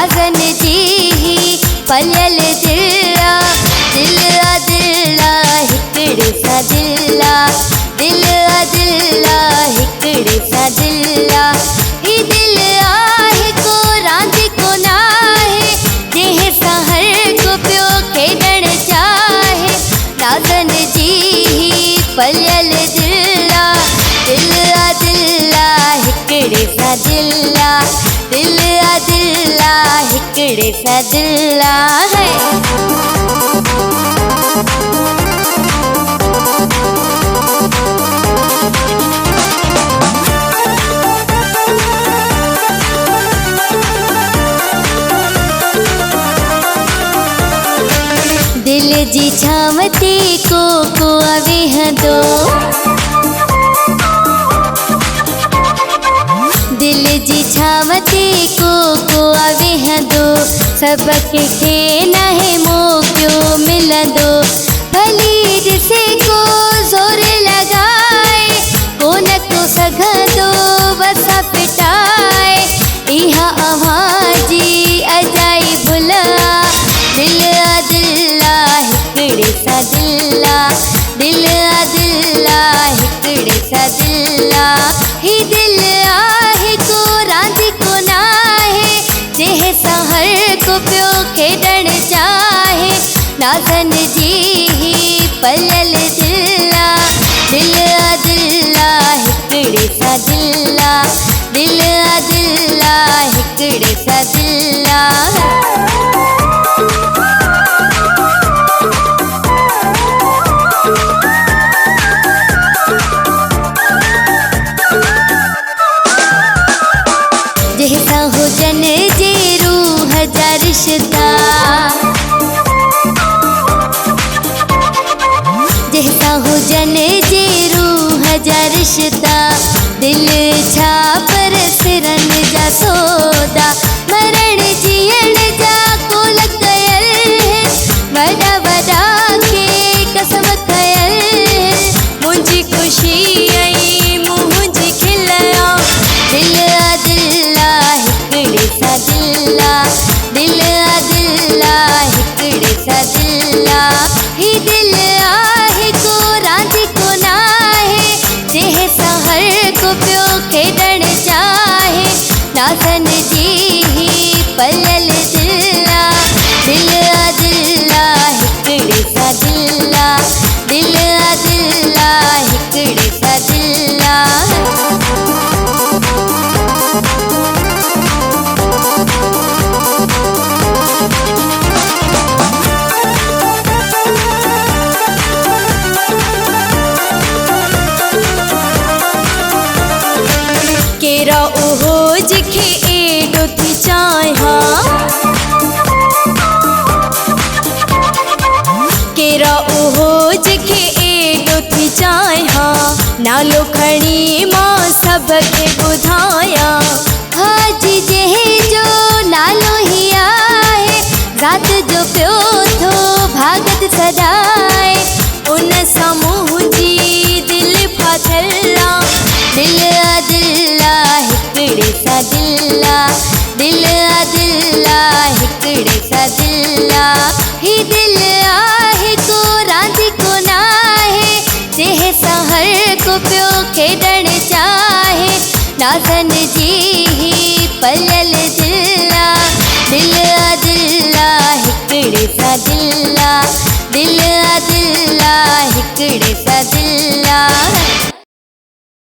नाज़न जी ही पलियल दिला, दिल आ दिला हिकड़े सा दिला, दिल आ दिला हिकड़े सा दिला। ही दिल आहे को रांदि को नाहे, जंहिं सां हर को पियो खेॾण चाहे। नाज़न जी ही पलियल दिला, दिल आ दिला हिकड़े सा दिला, दिल आ दिला हिकड़े सा दिला है। दिल जी छावते को वेहंदो, दिल जी छावते को वेहंदो, सबके खे नाहे मौक़ो मिलंदो। भली ॾिसे को ज़ोर लगाए, को न को सघंदो वसा पिटाए। इहा आवाज़ी अजाई भुला, दिल आ दिला हिकड़े सा दिला, दिल आ दिला हिकड़े सा दिला। ही दिल आहे को रांदि को नाहे, जंहिं सां हर को पियो खेॾण चाहे। नाज़न जी ही पलियल दिला, दिल आ दिला हिकड़े सा दिला, दिल आ दिला हिकड़े सा दिला। जंहिंसां हुजन जे रूह जा रिश्ता, जंहिंसां हुजन जे रूह जा रिश्ता। दिल छा पर सिरन जा सौदा, मरण जीअण जा कोल कयल, वॾा वॾा के कसम कयल। मुंहिंजी ख़ुशी ऐं मुंहिंजी खिलया, दिल आ दिला हिकड़े सा दिला, दिल आ दिला हिकड़े सा दिला। ही दिल आहे को रांदि को नाहे, जंहिं सां हर को पियो खेॾण चाहे। नाज़न जी ही पलियल दिला, दिल आ दिला हिकड़े सा दिला, दिल आ दिला हिकड़े सा दिला। केरा उहो जंहिंखे एॾो थी चाहियां, केरा उहो जंहिंखे एॾो थी चाहियां। नालो खणी मां सबके ॿुधायां, हाजी जंहिंजो नालो ही आहे, ज़ात जो पियो थो भागत सदाए। उन सां मुंहिंजी दिल फाथल आ, दिल आ दिला हिकड़े सा दिला, दिल आ दिला हिकड़े सा दिला। ही दिल आहे को रांदि को नाहे, जंहिं सां हर को पियो खेॾण चाहे। नाज़न जी ही पलियल दिला, दिल आ दिला हिकड़े सा दिला, दिल आ दिला हिकड़े सा दिला।